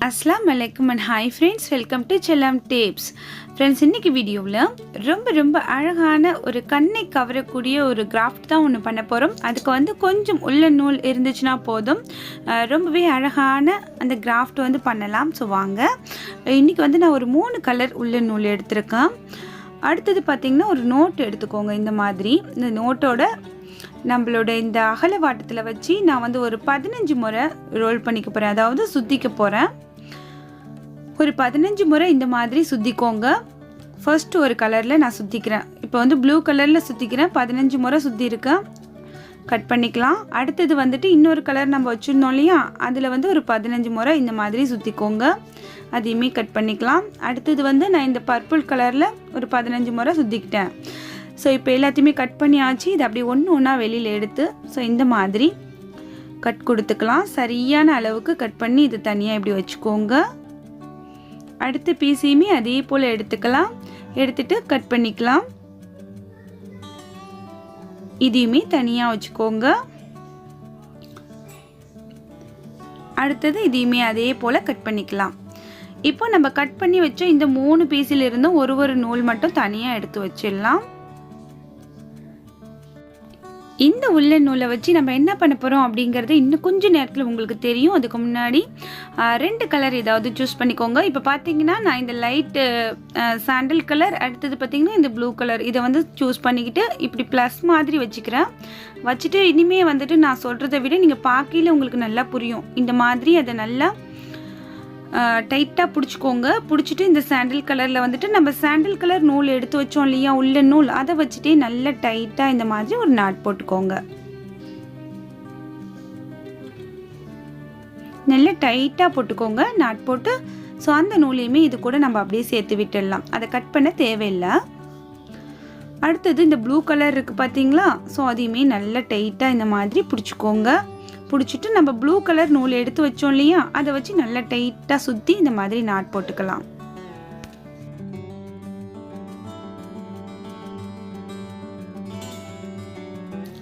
अस्सलाम वालेकुम and hi friends, welcome to chellamtips. Friends, இன்னைக்கு வீடியோவில் ரொம்ப அழகான ஒரு கண்ணை கவரக்கூடிய ஒரு கிராஃப்ட் தான் ஒன்று பண்ண போகிறோம். அதுக்கு கொஞ்சம் உள்ள நூல் இருந்துச்சுன்னா போதும், ரொம்பவே அழகான அந்த கிராஃப்ட் பண்ணலாம். ஸோ வாங்க, இன்றைக்கி நான் ஒரு 3 கலர் உள்ள நூல் எடுத்திருக்கேன். அடுத்தது பார்த்திங்கன்னா ஒரு நோட் எடுத்துக்கோங்க. இந்த மாதிரி இந்த நோட்டோட நம்மளோட இந்த அகல வாட்டத்தில் வச்சு நான் ஒரு 15 முறை ரோல் பண்ணிக்க போகிறேன், அதாவது சுற்றிக்க போகிறேன். ஒரு 15 முறை இந்த மாதிரி சுற்றிக்கோங்க. ஃபர்ஸ்ட் ஒரு கலரில் நான் சுற்றிக்கிறேன். இப்போ ப்ளூ கலரில் சுற்றிக்கிறேன். 15 முறை சுற்றிருக்கேன். கட் பண்ணிக்கலாம். அடுத்தது இன்னொரு கலர் நம்ம வச்சுருந்தோம் இல்லையா, அதில் ஒரு 15 முறை இந்த மாதிரி சுற்றிக்கோங்க. அதையுமே கட் பண்ணிக்கலாம். அடுத்தது நான் இந்த பர்பிள் கலரில் ஒரு 15 முறை சுற்றிக்கிட்டேன். ஸோ இப்போ எல்லாத்தையுமே கட் பண்ணியாச்சு. இது அப்படியே ஒன்றா வெளியில் எடுத்து இந்த மாதிரி கட் கொடுத்துக்கலாம். சரியான அளவுக்கு கட் பண்ணி இது தனியாக இப்படி வச்சுக்கோங்க. அடுத்த பீஸையுமே அதே போல் எடுத்துக்கலாம். எடுத்துட்டு கட் பண்ணிக்கலாம். இதையுமே தனியாக வச்சுக்கோங்க. அடுத்தது இதையுமே அதே போல் கட் பண்ணிக்கலாம். இப்போ நம்ம கட் பண்ணி வச்ச இந்த 3 பீஸில் இருந்தும் ஒரு நூல் மட்டும் தனியாக எடுத்து வச்சிடலாம். இந்த உள்ள நூலை வச்சு நம்ம என்ன பண்ண போகிறோம் அப்படிங்கிறது இன்னும் கொஞ்சம் நேரத்தில் உங்களுக்கு தெரியும். அதுக்கு முன்னாடி 2 கலர் ஏதாவது சூஸ் பண்ணிக்கோங்க. இப்போ பார்த்தீங்கன்னா நான் இந்த லைட்டு சாண்டல் கலர், அடுத்தது பார்த்தீங்கன்னா இந்த ப்ளூ கலர், இதை சூஸ் பண்ணிக்கிட்டு இப்படி ப்ளஸ் மாதிரி வச்சுக்கிறேன். வச்சுட்டு இனிமேல் நான் சொல்கிறத விட நீங்கள் பார்க்கையில் உங்களுக்கு நல்லா புரியும். இந்த மாதிரி அதை நல்லா டைட்டாக பிடிச்சிக்கோங்க. பிடிச்சிட்டு இந்த சாண்டில் கலரில் நம்ம சாண்டில் கலர் நூல் எடுத்து வச்சோம் இல்லையா, உள்ள நூல், அதை வச்சுட்டே நல்லா டைட்டாக இந்த மாதிரி ஒரு நாட் போட்டுக்கோங்க. நல்லா டைட்டாக போட்டுக்கோங்க நாட் போட்டு. ஸோ அந்த நூலையுமே இது கூட நம்ம அப்படியே சேர்த்து விட்டுடலாம். அதை கட் பண்ண தேவையில்லை. அடுத்தது இந்த ப்ளூ கலர் இருக்குது பார்த்தீங்களா, ஸோ அதையுமே நல்லா டைட்டாக இந்த மாதிரி பிடிச்சிக்கோங்க. பிடிச்சிட்டு நம்ம ப்ளூ கலர் நூல் எடுத்து வச்சோம் இல்லையா, அதை வச்சு நல்லா டைட்டாக சுற்றி இந்த மாதிரி நாட் போட்டுக்கலாம்.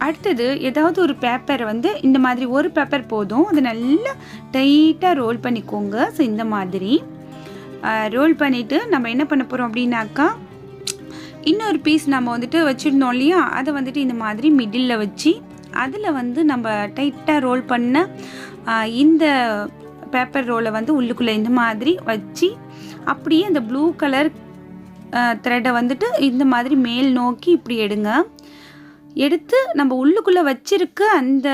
அடுத்தது ஏதாவது ஒரு பேப்பரை இந்த மாதிரி ஒரு பேப்பர் போதும், அதை நல்லா டைட்டாக ரோல் பண்ணிக்கோங்க. ஸோ இந்த மாதிரி ரோல் பண்ணிவிட்டு நம்ம என்ன பண்ண போகிறோம் அப்படின்னாக்கா, இன்னொரு பீஸ் நம்ம வச்சுருந்தோம் இல்லையா, அதை இந்த மாதிரி மிடில் வச்சு அதில் நம்ம டைட்டாக ரோல் பண்ண இந்த பேப்பர் ரோலை உள்ளுக்குள்ளே இந்த மாதிரி வச்சு அப்படியே அந்த ப்ளூ கலர் த்ரெட்டை இந்த மாதிரி மேல் நோக்கி இப்படி எடுங்க. எடுத்து நம்ம உள்ளுக்குள்ளே வச்சிருக்க அந்த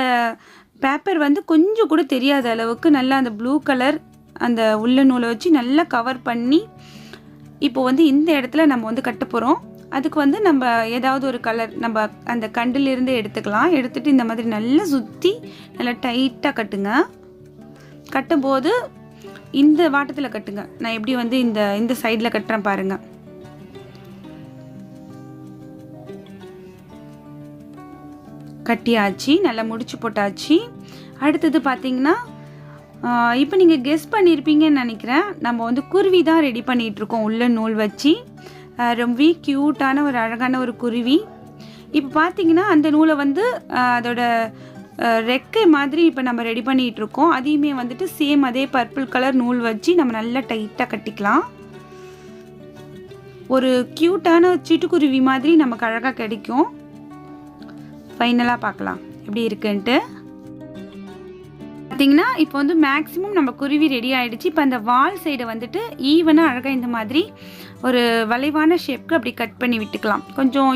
பேப்பர் கொஞ்சம் கூட தெரியாத அளவுக்கு நல்லா அந்த ப்ளூ கலர் அந்த உள்ள நூலை வச்சு நல்லா கவர் பண்ணி இப்போ இந்த இடத்துல நம்ம கட்ட போகிறோம். அதுக்கு நம்ம ஏதாவது ஒரு கலர் நம்ம அந்த கண்டிலிருந்து எடுத்துக்கலாம். எடுத்துகிட்டு இந்த மாதிரி நல்லா சுற்றி நல்லா டைட்டாக கட்டுங்க. கட்டும்போது இந்த வாட்டத்தில் கட்டுங்க. நான் எப்படி இந்த சைடில் கட்டுறேன் பாருங்கள். கட்டியாச்சு, நல்லா முடிச்சு போட்டாச்சு. அடுத்தது பார்த்தீங்கன்னா இப்போ நீங்கள் கெஸ் பண்ணியிருப்பீங்கன்னு நினைக்கிறேன். நம்ம குருவி தான் ரெடி பண்ணிகிட்ருக்கோம் உள்ள நூல் வச்சு. ரொம்ப க்யூட்டான ஒரு அழகான ஒரு குருவி. இப்போ பார்த்தீங்கன்னா அந்த நூலை அதோட ரெக்கை மாதிரி இப்போ நம்ம ரெடி பண்ணிகிட்ருக்கோம். அதையுமே சேம் அதே பர்பிள் கலர் நூல் வச்சு நம்ம நல்லா டைட்டாக கட்டிக்கலாம். ஒரு க்யூட்டான சிட்டுக்குருவி மாதிரி நமக்கு அழகாக கிடைக்கும். ஃபைனலாக பார்க்கலாம் எப்படி இருக்குன்ட்டு. பார்த்தீங்கன்னா இப்போ மேக்ஸிமம் நம்ம குருவி ரெடி ஆகிடுச்சு. இப்போ அந்த வால் சைடை ஈவனாக அழகாக இந்த மாதிரி ஒரு வளைவான ஷேப்க்கு அப்படி கட் பண்ணி விட்டுக்கலாம். கொஞ்சம்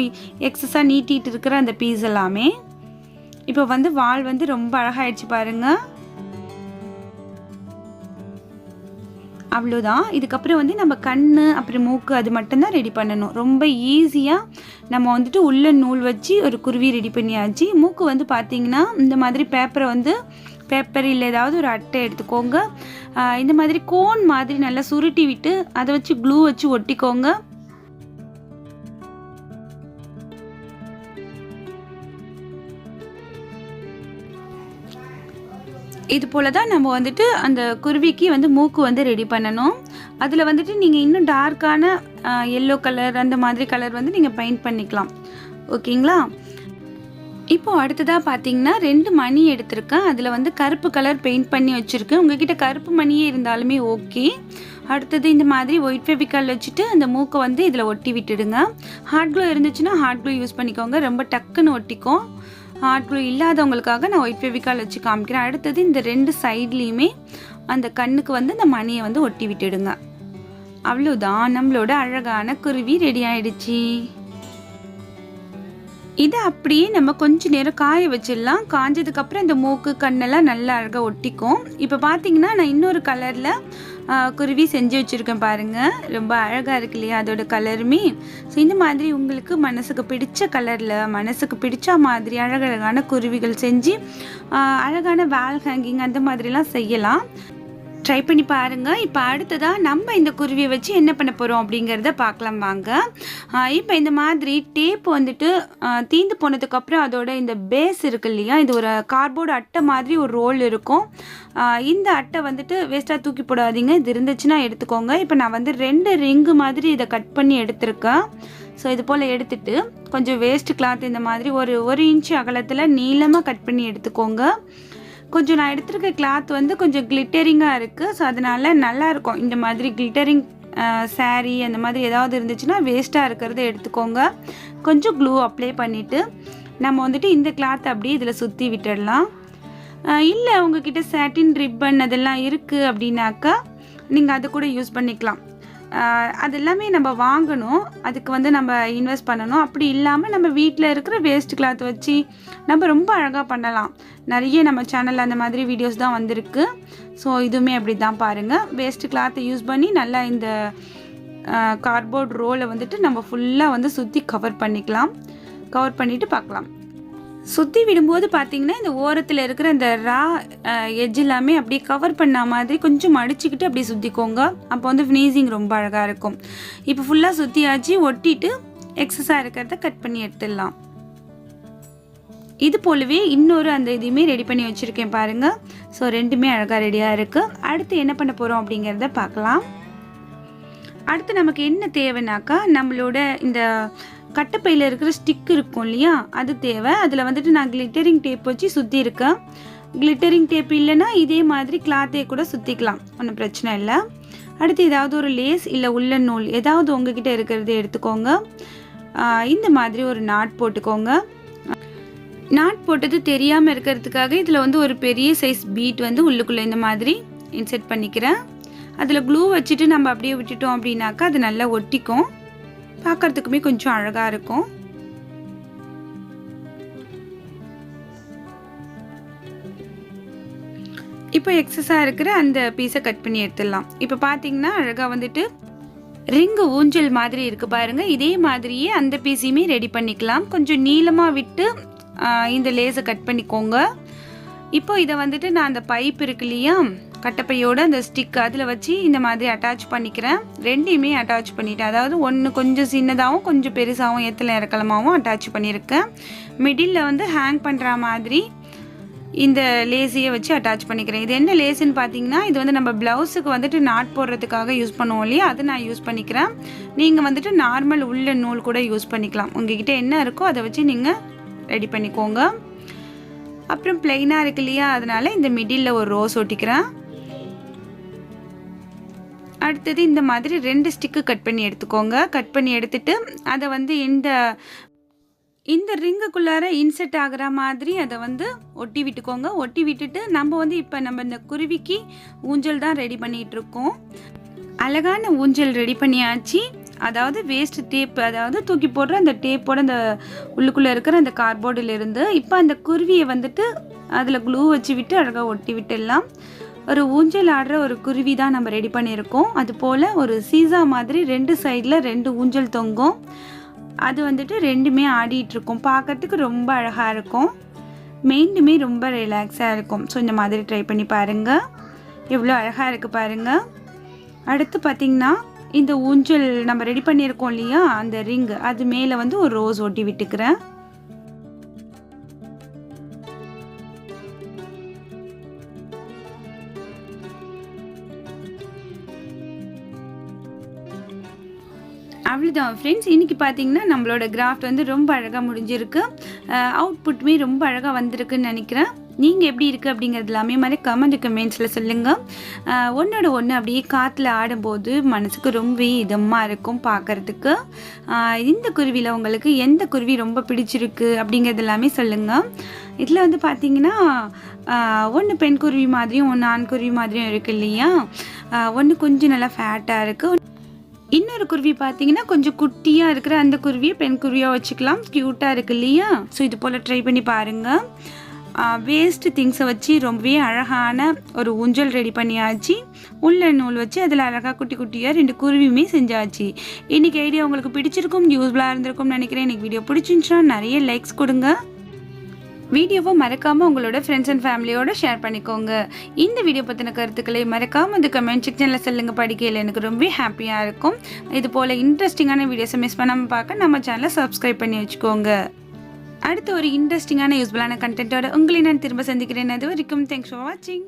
எக்ஸஸாக நீட்டிகிட்டு இருக்கிற அந்த பீஸ் எல்லாமே. இப்போ வால் ரொம்ப அழகாகிடுச்சு பாருங்கள். அவ்வளோதான். இதுக்கப்புறம் நம்ம கண் அப்புறம் மூக்கு அது மட்டும்தான் ரெடி பண்ணணும். ரொம்ப ஈஸியாக நம்ம உள்ள நூல் வச்சு ஒரு குருவி ரெடி பண்ணியாச்சு. மூக்கு பார்த்தீங்கன்னா இந்த மாதிரி பேப்பர் இல்லை ஏதாவது ஒரு அட்டை எடுத்துக்கோங்க. இந்த மாதிரி கோன் மாதிரி நல்லா சுருட்டி விட்டு அதை வச்சு க்ளூ வச்சு ஒட்டிக்கோங்க. இது போல் தான் நம்ம அந்த குருவிக்கு மூக்கு ரெடி பண்ணணும். அதில் நீங்கள் இன்னும் டார்க்கான எல்லோ கலர் அந்த மாதிரி கலர் நீங்கள் பெயிண்ட் பண்ணிக்கலாம். ஓகேங்களா? இப்போ அடுத்ததா பார்த்தீங்கன்னா 2 மணி எடுத்திருக்கேன். அதில வந்து கருப்பு கலர் பெயிண்ட் பண்ணி வச்சிருக்கேன். உங்ககிட்ட கருப்பு மணியே இருந்தாலுமே ஓகே. அடுத்தது இந்த மாதிரி ஒயிட் ஃபெவிகால் வச்சுட்டு அந்த மூக்க வந்து இதில ஒட்டி விட்டுடுங்க. ஹாட் க்ளூ இருந்துச்சுன்னா ஹாட் க்ளூ யூஸ் பண்ணிக்கோங்க. ரொம்ப டக்குன்னு ஒட்டிக்கும். ஹாட் க்ளூ இல்லாதவங்களுக்காக நான் ஒயிட் ஃபெவிகால் வச்சு காமிக்கிறேன். அடுத்தது இந்த 2 சைட்லேயுமே அந்த கண்ணுக்கு வந்து அந்த மணியை வந்து ஒட்டி விட்டுடுங்க. அவ்வளோதான், நம்மளோட அழகான குருவி ரெடி ஆயிடுச்சு. இதை அப்படியே நம்ம கொஞ்ச நேரம் காய வச்சிடலாம். காஞ்சதுக்கப்புறம் இந்த மூக்கு கண்ணெல்லாம் நல்லா அழகாக ஒட்டிக்கும். இப்போ பார்த்தீங்கன்னா நான் இன்னொரு கலரில் குருவி செஞ்சு வச்சுருக்கேன் பாருங்கள். ரொம்ப அழகாக இருக்கு இல்லையா அதோட கலருமே. ஸோ இந்த மாதிரி உங்களுக்கு மனசுக்கு பிடிச்ச கலரில் மனசுக்கு பிடிச்ச மாதிரி அழகழகான குருவிகள் செஞ்சு அழகான வால் ஹேங்கிங் அந்த மாதிரிலாம் செய்யலாம். ட்ரை பண்ணி பாருங்கள். இப்போ அடுத்ததாக நம்ம இந்த குருவியை வச்சு என்ன பண்ண போகிறோம் அப்படிங்கிறத பார்க்கலாம் வாங்க. இப்போ இந்த மாதிரி டேப் வந்துட்டு தீந்து போனதுக்கப்புறம் அதோட இந்த பேஸ் இருக்கு இல்லையா, இது ஒரு கார்ட்போர்டு அட்டை மாதிரி ஒரு ரோல் இருக்கும். இந்த அட்டை வந்துட்டு வேஸ்ட்டாக தூக்கி போடாதீங்க. இது இருந்துச்சுன்னா எடுத்துக்கோங்க. இப்போ நான் வந்து 2 ரிங்கு மாதிரி இதை கட் பண்ணி எடுத்திருக்கேன். ஸோ இது போல் எடுத்துட்டு கொஞ்சம் வேஸ்ட் கிளாத் இந்த மாதிரி ஒரு இன்ச்சு அகலத்தில் நீளமாக கட் பண்ணி எடுத்துக்கோங்க. கொஞ்சம் நான் எடுத்துருக்க கிளாத் வந்து கொஞ்சம் கிளிட்டரிங்காக இருக்குது. ஸோ அதனால் நல்லாயிருக்கும். இந்த மாதிரி கிளிட்டரிங் சாரீ அந்த மாதிரி ஏதாவது இருந்துச்சுன்னா வேஸ்ட்டாக இருக்கிறத எடுத்துக்கோங்க. கொஞ்சம் க்ளூ அப்ளை பண்ணிவிட்டு நம்ம வந்துட்டு இந்த கிளாத்தை அப்படியே இதில் சுற்றி விட்டுடலாம். இல்லை உங்ககிட்ட சாட்டின் ரிப்பன் அதெல்லாம் இருக்குது அப்படின்னாக்கா நீங்கள் அதை கூட யூஸ் பண்ணிக்கலாம். அது எல்லாமே நம்ம வாங்கணும், அதுக்கு வந்து நம்ம இன்வெஸ்ட் பண்ணணும். அப்படி இல்லாமல் நம்ம வீட்டில் இருக்கிற வேஸ்ட் கிளாத் வச்சு நம்ம ரொம்ப அழகாக பண்ணலாம். நிறைய நம்ம சேனலில் அந்த மாதிரி வீடியோஸ் தான் வந்திருக்கு. ஸோ இதுவுமே அப்படி தான் பாருங்கள். வேஸ்ட் கிளாத்தை யூஸ் பண்ணி நல்லா இந்த கார்ட்போர்ட் ரோலை வந்துட்டு நம்ம ஃபுல்லாக வந்து சுற்றி கவர் பண்ணிக்கலாம். கவர் பண்ணிவிட்டு பார்க்கலாம். சுற்றி விடும்போது பார்த்திங்கன்னா இந்த ஓரத்தில் இருக்கிற இந்த ரா எட்ஜ் எல்லாமே அப்படியே கவர் பண்ண மாதிரி கொஞ்சம் மடிச்சுக்கிட்டு அப்படியே சுற்றிக்கோங்க. அப்போ வந்து ஃபினிஷிங் ரொம்ப அழகாக இருக்கும். இப்போ ஃபுல்லாக சுற்றியாச்சு. ஒட்டிட்டு எக்ஸஸாக இருக்கிறத கட் பண்ணி எடுத்துடலாம். இது போலவே இன்னொரு அந்த இதையுமே ரெடி பண்ணி வச்சுருக்கேன் பாருங்கள். ஸோ ரெண்டுமே அழகாக ரெடியாக இருக்குது. அடுத்து என்ன பண்ண போகிறோம் அப்படிங்கிறத பார்க்கலாம். அடுத்து நமக்கு என்ன தேவைனாக்கா நம்மளோட இந்த கட்டைப்பையில் இருக்கிற ஸ்டிக் இருக்கும் இல்லையா, அது தேவை. அதில் வந்துட்டு நான் கிளிட்டரிங் டேப் வச்சு சுற்றி இருக்கேன். கிளிட்டரிங் டேப் இல்லைன்னா இதே மாதிரி கிளாத்தையே கூட சுற்றிக்கலாம், ஒன்றும் பிரச்சனை இல்லை. அடுத்து ஏதாவது ஒரு லேஸ் இல்லை உல்லன் நூல் ஏதாவது உங்ககிட்ட இருக்கிறத எடுத்துக்கோங்க. இந்த மாதிரி ஒரு நாட் போட்டுக்கோங்க. நாட் போட்டது தெரியாமல் இருக்கிறதுக்காக இதில் வந்து ஒரு பெரிய சைஸ் பீட் வந்து உள்ளுக்குள்ளே இந்த மாதிரி இன்செர்ட் பண்ணிக்கிறேன். அதில் க்ளூ வச்சுட்டு நம்ம அப்படியே விட்டுட்டோம் அப்படின்னாக்கா அது நல்லா ஒட்டிக்கும். பார்க்கறதுக்குமே கொஞ்சம் அழகாக இருக்கும். இப்போ எக்ஸஸாக இருக்கிற அந்த பீஸை கட் பண்ணி எடுத்துடலாம். இப்போ பார்த்தீங்கன்னா அழகாக வந்துட்டு ரிங்கு ஊஞ்சல் மாதிரி இருக்குது பாருங்கள். இதே மாதிரியே அந்த பீஸையுமே ரெடி பண்ணிக்கலாம். கொஞ்சம் நீளமாக விட்டு இந்த லேஸை கட் பண்ணிக்கோங்க. இப்போ இதை வந்துட்டு நான் அந்த பைப் இருக்கு இல்லையா கட்டைப்பையோட அந்த ஸ்டிக் அதில் வச்சு இந்த மாதிரி அட்டாச் பண்ணிக்கிறேன். ரெண்டையுமே அட்டாச் பண்ணிவிட்டேன். அதாவது ஒன்று கொஞ்சம் சின்னதாகவும் கொஞ்சம் பெருசாகவும் ஏற்றல இறக்கலமாகவும் அட்டாச் பண்ணியிருக்கேன். மிடில் வந்து ஹேங் பண்ணுற மாதிரி இந்த லேஸையை வச்சு அட்டாச் பண்ணிக்கிறேன். இது என்ன லேஸுன்னு பார்த்தீங்கன்னா இது வந்து நம்ம ப்ளவுஸுக்கு வந்துட்டு நாட் போடுறதுக்காக யூஸ் பண்ணுவோம் இல்லையா, அது நான் யூஸ் பண்ணிக்கிறேன். நீங்கள் வந்துட்டு நார்மல் உள்ள நூல் கூட யூஸ் பண்ணிக்கலாம். உங்ககிட்ட என்ன இருக்கோ அதை வச்சு நீங்கள் ரெடி பண்ணிக்கோங்க. அப்புறம் பிளெயினாக இருக்கு இல்லையா, அதனால இந்த மிடில் ஒரு ரோஸ் ஒட்டிக்கிறேன். அடுத்தது இந்த மாதிரி 2 ஸ்டிக்கு கட் பண்ணி எடுத்துக்கோங்க. கட் பண்ணி எடுத்துட்டு அதை வந்து இந்த ரிங்குக்குள்ளார இன்செர்ட் ஆகிற மாதிரி அதை வந்து ஒட்டி விட்டுக்கோங்க. ஒட்டி விட்டுட்டு நம்ம வந்து இப்போ நம்ம இந்த குருவிக்கு ஊஞ்சல் தான் ரெடி பண்ணிகிட்டு இருக்கோம். அழகான ஊஞ்சல் ரெடி பண்ணியாச்சு. அதாவது வேஸ்ட் டேப், அதாவது தூக்கி போடுற அந்த டேப்போட அந்த உள்ளுக்குள்ளே இருக்கிற அந்த கார்ட்போர்டிலிருந்து இப்போ அந்த குருவியை வந்துட்டு அதில் க்ளூ வச்சு விட்டு அழகாக ஒட்டி விட்டுடலாம். ஒரு ஊஞ்சல் ஆடுற ஒரு குருவி தான் நம்ம ரெடி பண்ணியிருக்கோம். அது போல் ஒரு சீசா மாதிரி 2 சைடில் 2 ஊஞ்சல் தொங்கும். அது வந்துட்டு ரெண்டுமே ஆடிட்டுருக்கும். பார்க்கறதுக்கு ரொம்ப அழகாக இருக்கும். மெயின்டுமே ரொம்ப ரிலாக்ஸாக இருக்கும். ஸோ இந்த மாதிரி ட்ரை பண்ணி பாருங்கள். எவ்வளோ அழகாக இருக்குது பாருங்கள். அடுத்து பார்த்திங்கன்னா இந்த ஊஞ்சல் நம்ம ரெடி பண்ணியிருக்கோம் இல்லையா அந்த ரிங், அது மேலே வந்து ஒரு ரோஸ் ஒட்டி விட்டுக்கிறேன். அவ்வளோதான் ஃப்ரெண்ட்ஸ். இன்றைக்கி பார்த்தீங்கன்னா நம்மளோட கிராஃப்ட் வந்து ரொம்ப அழகாக முடிஞ்சிருக்கு. அவுட்புட்டுமே ரொம்ப அழகாக வந்திருக்குன்னு நினைக்கிறேன். நீங்கள் எப்படி இருக்குது அப்படிங்கிறது எல்லாமே மாதிரி கமெண்ட்ஸில் சொல்லுங்கள். ஒன்றோட ஒன்று அப்படியே காற்றுல ஆடும்போது மனசுக்கு ரொம்பவே இதமாக இருக்கும் பார்க்குறதுக்கு. இந்த குருவியில் உங்களுக்கு எந்த குருவி ரொம்ப பிடிச்சிருக்கு அப்படிங்கிறது எல்லாமே சொல்லுங்கள். இதில் வந்து பார்த்தீங்கன்னா ஒன்று பெண் குருவி மாதிரியும் ஒன்று ஆண் குருவி மாதிரியும் இருக்குது இல்லையா? ஒன்று கொஞ்சம் நல்லா ஃபேட்டாக இருக்குது. இன்னொரு குருவி பார்த்தீங்கன்னா கொஞ்சம் குட்டியாக இருக்கிற அந்த குருவியை பெண் குருவியாக வச்சுக்கலாம். க்யூட்டாக இருக்குது இல்லையா? ஸோ இது போல் ட்ரை பண்ணி பாருங்கள். வேஸ்ட்டு திங்ஸை வச்சு ரொம்பவே அழகான ஒரு ஊஞ்சல் ரெடி பண்ணியாச்சு. உள்ள நூல் வச்சு அதில் அழகாக குட்டி குட்டியாக 2 குருவியுமே செஞ்சாச்சு. இன்றைக்கி ஐடியா உங்களுக்கு பிடிச்சிருக்கும், யூஸ்ஃபுல்லாக இருந்திருக்கும்னு நினைக்கிறேன். எனக்கு வீடியோ பிடிச்சிருந்துச்சுன்னா நிறைய லைக்ஸ் கொடுங்க. வீடியோவை மறக்காமல் உங்களோட ஃப்ரெண்ட்ஸ் அண்ட் ஃபேமிலியோடு ஷேர் பண்ணிக்கோங்க. இந்த வீடியோ பற்றின கருத்துக்களை மறக்காமல் இந்த கமெண்ட் செக்ஷனில் சொல்லுங்கள். படிக்கையில் எனக்கு ரொம்ப ஹாப்பியாக இருக்கும். இது போல் இன்ட்ரெஸ்டிங்கான வீடியோஸை மிஸ் பண்ணாமல் பார்க்க நம்ம சேனலை சப்ஸ்கிரைப் பண்ணி வச்சுக்கோங்க. அடுத்த ஒரு இன்ட்ரெஸ்டிங்கான யூஸ்ஃபுல்லான கண்டென்ட்டோட உங்களை நான் திரும்ப சந்திக்கிறேன். அது வரைக்கும் தேங்க்ஸ் ஃபார் வாட்சிங்.